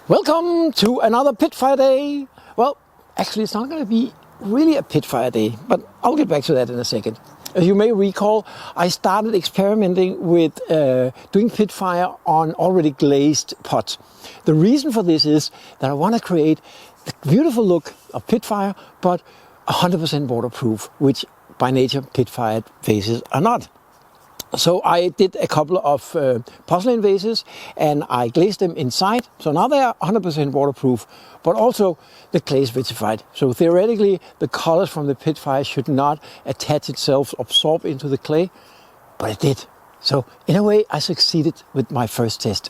Welcome to another pitfire day. Well, actually it's not going to be really a pitfire day, but I'll get back to that in a second. As you may recall, I started experimenting with doing pitfire on already glazed pots. The reason for this is that I want to create the beautiful look of pitfire, but 100% waterproof, which by nature pitfire vases are not. So I did a couple of porcelain vases and I glazed them inside. So now they are 100% waterproof, but also the glaze vitrified. So theoretically, the colors from the pitfire should not attach itself, absorb into the clay, but it did. So in a way, I succeeded with my first test.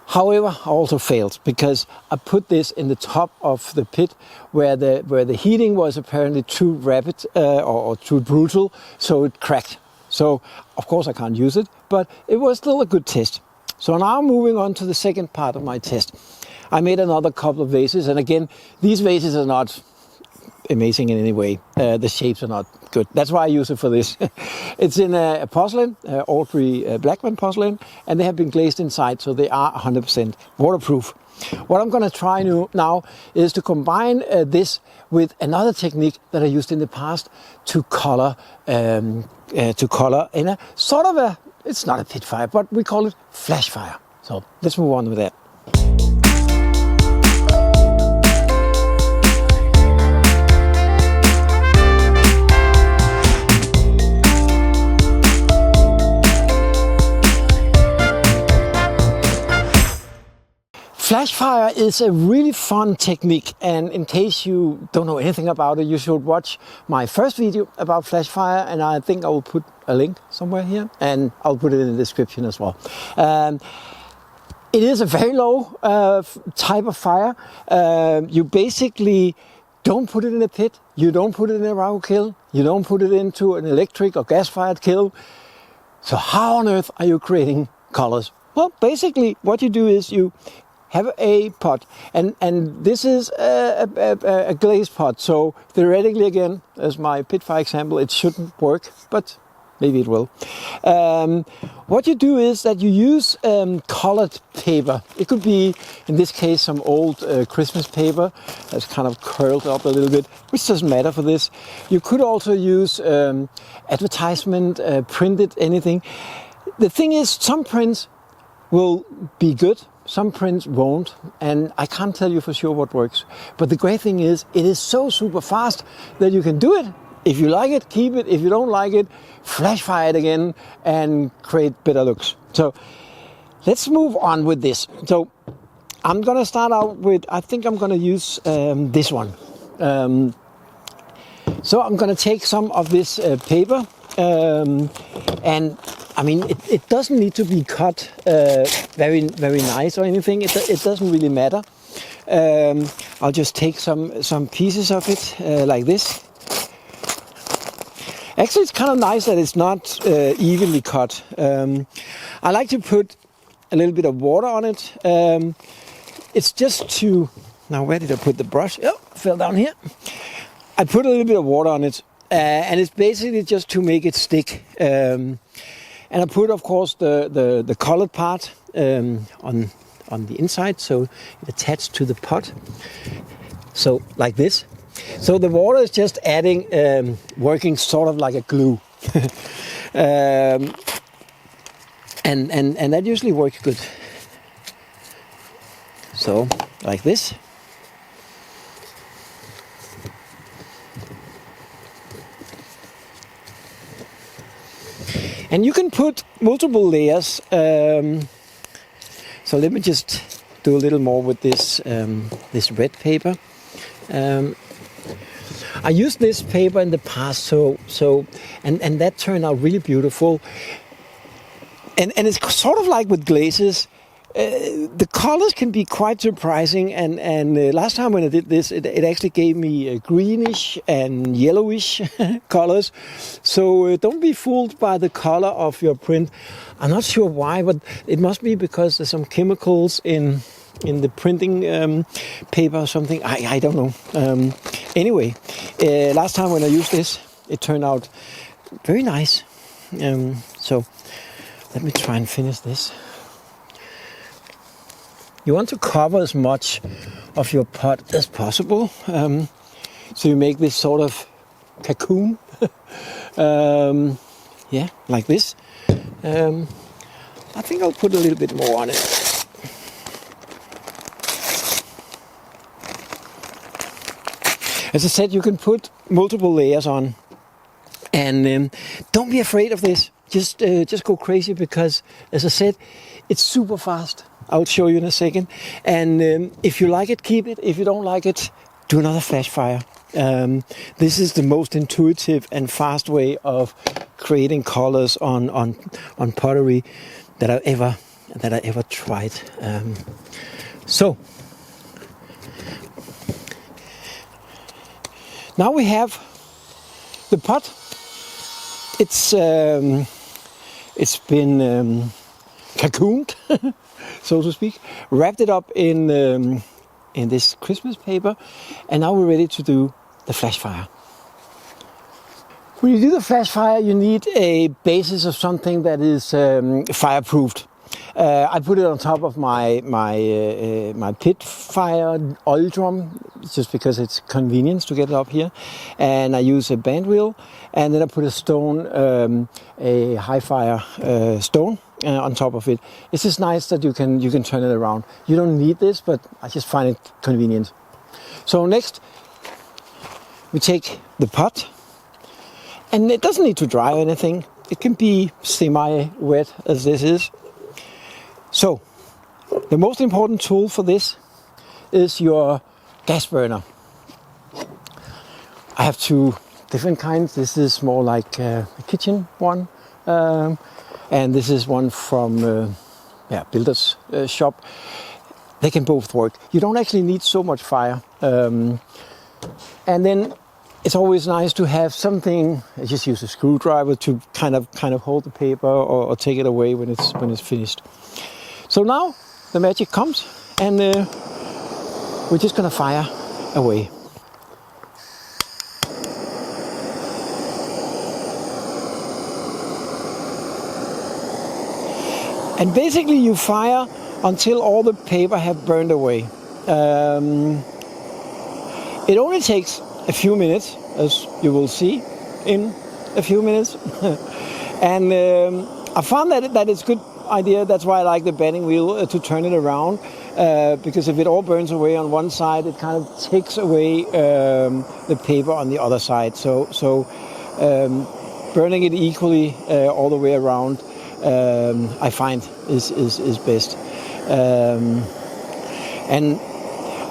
However, I also failed because I put this in the top of the pit where the heating was apparently too rapid or too brutal, so it cracked. So, of course, I can't use it, but it was still a good test. So now moving on to the second part of my test. I made another couple of vases, and again, these vases are not amazing in any way. The shapes are not good. That's why I use it for this. It's in a porcelain, Audrey Blackman porcelain, and they have been glazed inside, so they are 100% waterproof. What I'm going to try now is to combine this with another technique that I used in the past to color in a sort of a, it's not a pitfire, but we call it flash fire. So let's move on with that. Flash fire is a really fun technique, and in case you don't know anything about it, you should watch my first video about flash fire, and I think I will put a link somewhere here, and I'll put it in the description as well. It is a very low type of fire. You basically don't put it in a pit, you don't put it in a raw kiln, you don't put it into an electric or gas-fired kiln. So how on earth are you creating colors? Well, basically what you do is you have a pot, and this is a glazed pot, so theoretically, again, as my pitfire example, it shouldn't work, but maybe it will. What you do is that you use colored paper. It could be, in this case, some old Christmas paper that's kind of curled up a little bit, which doesn't matter for this. You could also use advertisement, printed, anything. The thing is, some prints will be good, some prints won't, and I can't tell you for sure what works. But the great thing is, it is so super fast that you can do it. If you like it, keep it. If you don't like it, flash fire it again and create better looks. So let's move on with this. So I'm gonna start out with, I think I'm gonna use this one. So I'm gonna take some of this paper and I mean, it doesn't need to be cut very nice or anything. It doesn't really matter. I'll just take some pieces of it like this. Actually, it's kind of nice that it's not evenly cut. I like to put a little bit of water on it. It's just to, now where did I put the brush? Oh, it fell down here. I put a little bit of water on it, and it's basically just to make it stick. And I put, of course, the colored part on the inside, so it attached to the pot. So like this. So the water is just adding, working sort of like a glue, and that usually works good. So like this. And you can put multiple layers. So let me just do a little more with this this red paper. I used this paper in the past, and that turned out really beautiful. And it's sort of like with glazes. The colors can be quite surprising, and last time when I did this, it actually gave me greenish and yellowish colors. So don't be fooled by the color of your print. I'm not sure why, but it must be because there's some chemicals in the printing paper or something. I don't know. Anyway, last time when I used this, it turned out very nice. So let me try and finish this. you want to cover as much of your pot as possible. So you make this sort of cocoon, yeah, like this. I think I'll put a little bit more on it. As I said, you can put multiple layers on, and don't be afraid of this. Just go crazy, because, as I said, it's super fast. I'll show you in a second. And if you like it, keep it. If you don't like it, do another flash fire. This is the most intuitive and fast way of creating colors on pottery that I ever tried. So now we have the pot. It's been cocooned, so to speak, wrapped it up in this Christmas paper, and now we're ready to do the flash fire. When you do the flash fire, you need a basis of something that is fireproofed. I put it on top of my pitfire oil drum, just because it's convenient to get it up here, and I use a band wheel, and then I put a stone, a high fire stone on top of it. It's just nice that you can turn it around. You don't need this, but I just find it convenient. So next, we take the pot, and it doesn't need to dry or anything. It can be semi-wet as this is. So, the most important tool for this is your gas burner. I have two different kinds. This is more like a kitchen one, and this is one from builder's shop. They can both work. You don't actually need so much fire. And then it's always nice to have something. I just use a screwdriver to kind of hold the paper or take it away when it's finished. So now the magic comes, and we're just gonna fire away. And basically you fire until all the paper have burned away. It only takes a few minutes, as you will see in a few minutes. And I found that it's good idea. That's why I like the bending wheel to turn it around, because if it all burns away on one side, it kind of takes away the paper on the other side. So burning it equally all the way around, I find is best. And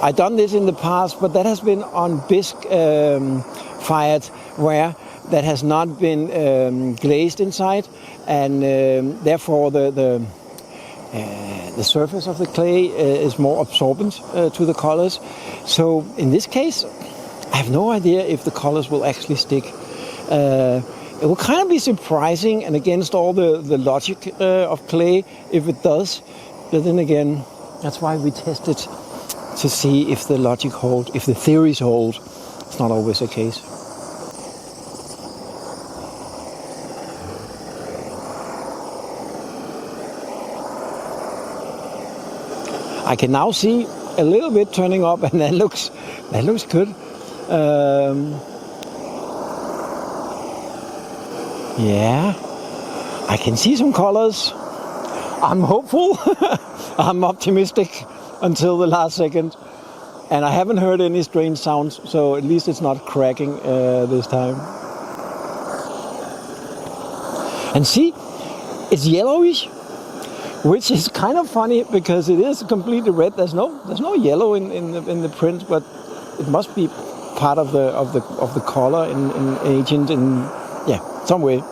I've done this in the past, but that has been on bisque fired ware that has not been glazed inside, and therefore the surface of the clay is more absorbent to the colors. So in this case, I have no idea if the colors will actually stick. It will kind of be surprising and against all the logic of clay if it does. But then again, that's why we test it, to see if the logic holds, if the theories hold. It's not always the case. I can now see a little bit turning up, and that looks good. Yeah, I can see some colors. I'm hopeful. I'm optimistic until the last second, and I haven't heard any strange sounds, so at least it's not cracking this time. And see, it's yellowish, which is kind of funny because it is completely red. There's no yellow in the print, but it must be part of the color in agent in some way.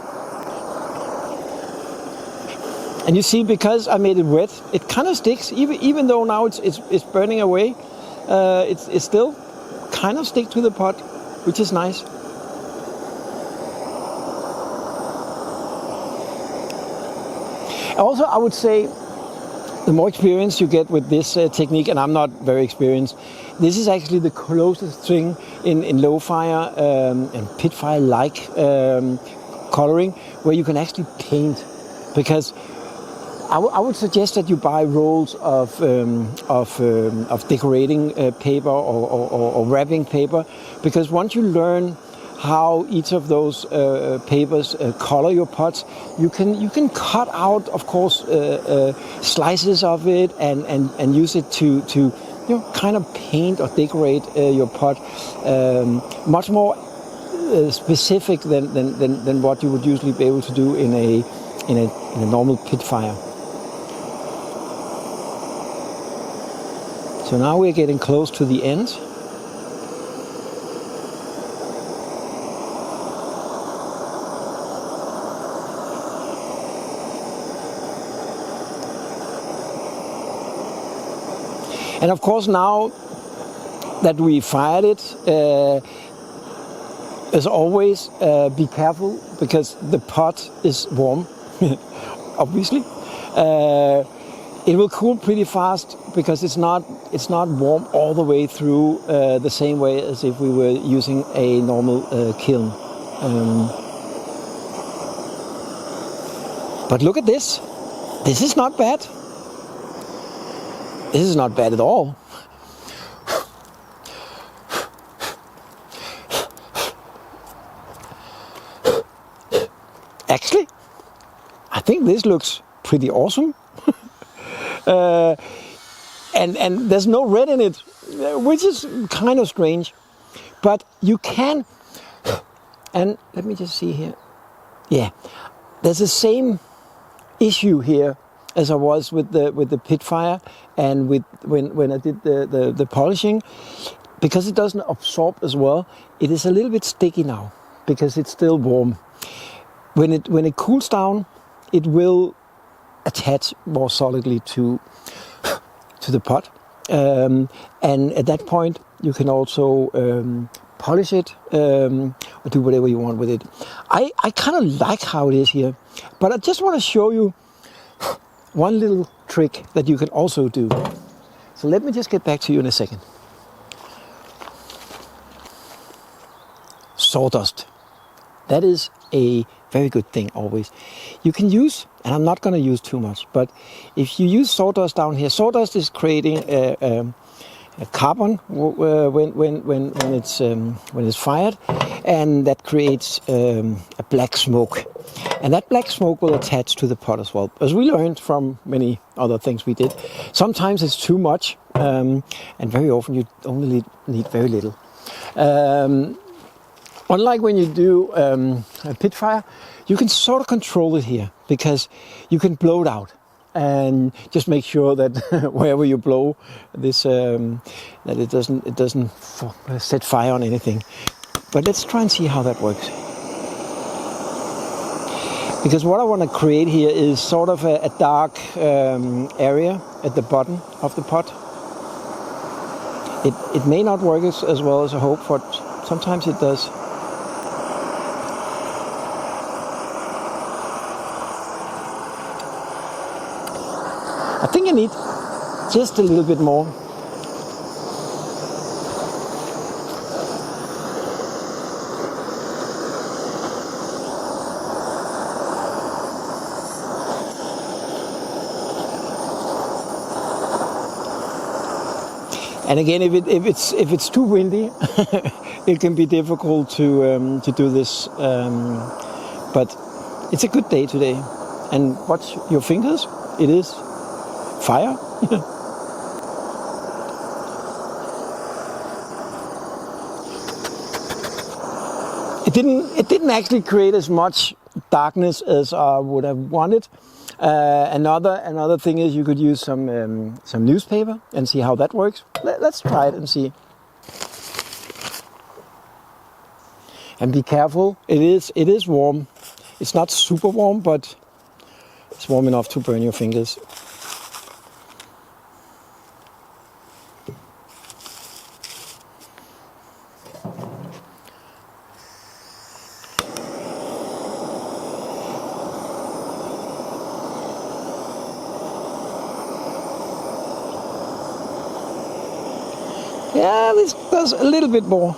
And you see, because I made it wet, it kind of sticks. Even though now it's burning away, it still kind of stick to the pot, which is nice. Also, I would say the more experience you get with this technique, and I'm not very experienced, this is actually the closest thing in low fire and pit fire like coloring where you can actually paint. Because I would suggest that you buy rolls of decorating paper or wrapping paper, because once you learn how each of those papers color your pots, you can cut out, of course, slices of it and use it to kind of paint or decorate your pot much more specific than what you would usually be able to do in a normal pit fire. So now we're getting close to the end. And of course, now that we fired it, as always, be careful, because the pot is warm, obviously. It will cool pretty fast, because it's not warm all the way through the same way as if we were using a normal kiln. But look at this. This is not bad. This is not bad at all. Actually, I think this looks pretty awesome. And there's no red in it, which is kind of strange. But you can, and let me just see here. Yeah, there's the same issue here as I was with the pitfire and with when I did the polishing, because it doesn't absorb as well. It is a little bit sticky now because it's still warm. When it cools down, it will attach more solidly to the pot, and at that point you can also polish it or do whatever you want with it. I kind of like how it is here, but I just want to show you one little trick that you can also do. So let me just get back to you in a second. Sawdust. That is a very good thing always. You can use, and I'm not going to use too much, but if you use sawdust down here, sawdust is creating a carbon when it's fired, and that creates a black smoke. And that black smoke will attach to the pot as well, as we learned from many other things we did. Sometimes it's too much, and very often you only need very little. Unlike when you do a pit fire, you can sort of control it here, because you can blow it out and just make sure that wherever you blow this, that it doesn't set fire on anything. But let's try and see how that works. Because what I want to create here is sort of a dark area at the bottom of the pot. It may not work as well as I hope, but sometimes it does. I think I need just a little bit more. And again, if it's too windy, it can be difficult to do this. But it's a good day today. And watch your fingers. It is fire. It didn't actually create as much darkness as I would have wanted. Another thing is you could use some newspaper and see how that works. Let's try it and see. And be careful. It is warm. It's not super warm, but it's warm enough to burn your fingers. Yeah, this does a little bit more.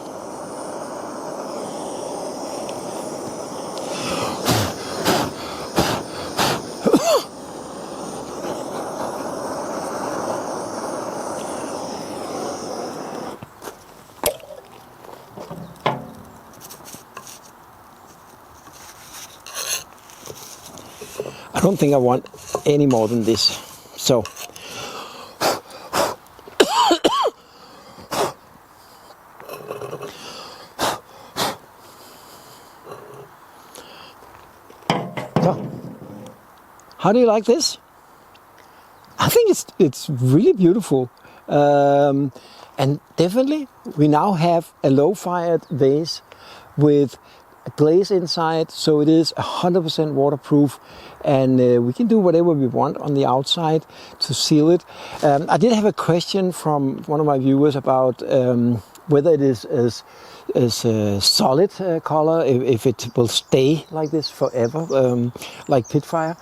don't think I want any more than this. So. How do you like this? I think it's really beautiful. And definitely we now have a low-fired vase with a glaze inside, so it is 100% waterproof, and we can do whatever we want on the outside to seal it. I did have a question from one of my viewers about whether it is as solid color, if it will stay like this forever, like pitfire.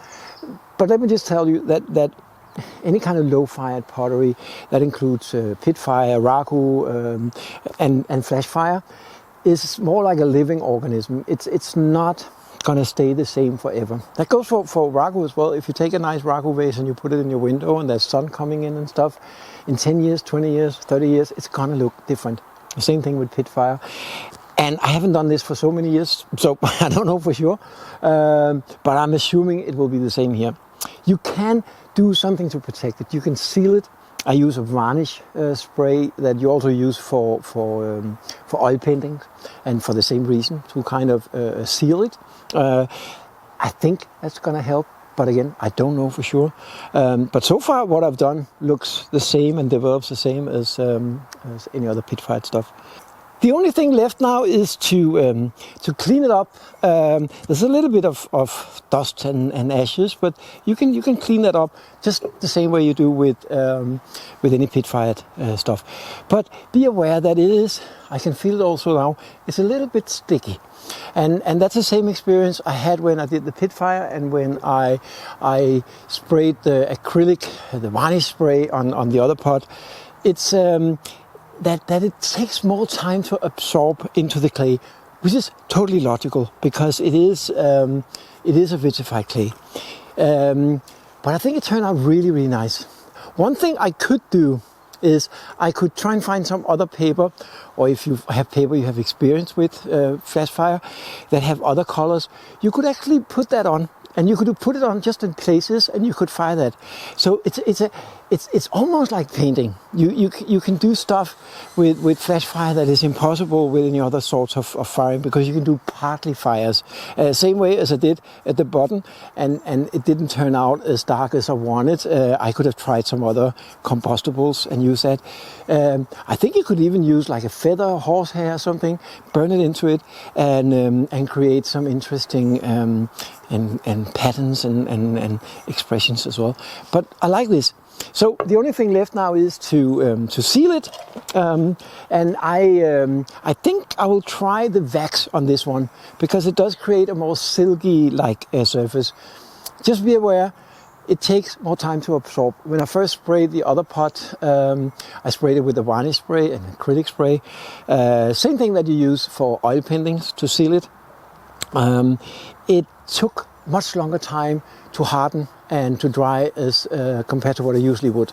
But let me just tell you that any kind of low-fired pottery, that includes pitfire, ragu, and flash fire, is more like a living organism. It's not gonna stay the same forever. That goes for ragu as well. If you take a nice ragu vase and you put it in your window and there's sun coming in and stuff, in 10 years, 20 years, 30 years, it's gonna look different. The same thing with pitfire. And I haven't done this for so many years, so I don't know for sure, but I'm assuming it will be the same here. You can do something to protect it. You can seal it. I use a varnish spray that you also use for oil paintings, and for the same reason, to kind of seal it. I think that's going to help, but again, I don't know for sure. But so far, what I've done looks the same and develops the same as any other pitfire stuff. The only thing left now is to clean it up. There's a little bit of dust and ashes, but you can clean that up just the same way you do with any pit-fired stuff. But be aware that it is, I can feel it also now, it's a little bit sticky. And that's the same experience I had when I did the pitfire and when I sprayed the acrylic, the varnish spray on the other pot. It's that it takes more time to absorb into the clay, which is totally logical because it is a vitrified clay. But I think it turned out really, really nice. One thing I could do is I could try and find some other paper, or if you have paper you have experience with flash fire that have other colors, you could actually put that on. And you could put it on just in places, and you could fire that. So it's almost like painting. You can do stuff with flash fire that is impossible with any other sorts of firing, because you can do partly fires. Same way as I did at the bottom, and it didn't turn out as dark as I wanted. I could have tried some other compostables and use that. I think you could even use like a feather, horsehair or something, burn it into it, and create some interesting and patterns and expressions as well. But I like this. So the only thing left now is to seal it, and I think I will try the wax on this one, because it does create a more silky like surface. Just be aware, it takes more time to absorb. When I first sprayed the other pot, I sprayed it with a varnish spray and acrylic spray, same thing that you use for oil paintings to seal it. It took much longer time to harden and to dry as compared to what I usually would,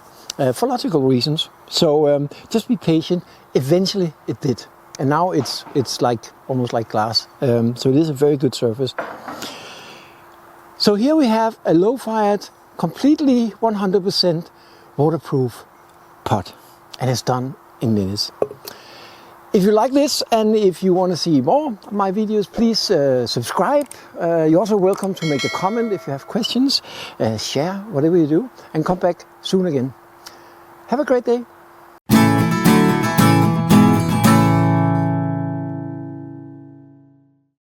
for logical reasons. So just be patient. Eventually it did, and now it's like almost like glass. So it is a very good surface. So here we have a low-fired, completely 100% waterproof pot, and it's done in minutes. If you like this and if you want to see more of my videos, please subscribe. You're also welcome to make a comment if you have questions, share whatever you do, and come back soon again. Have a great day.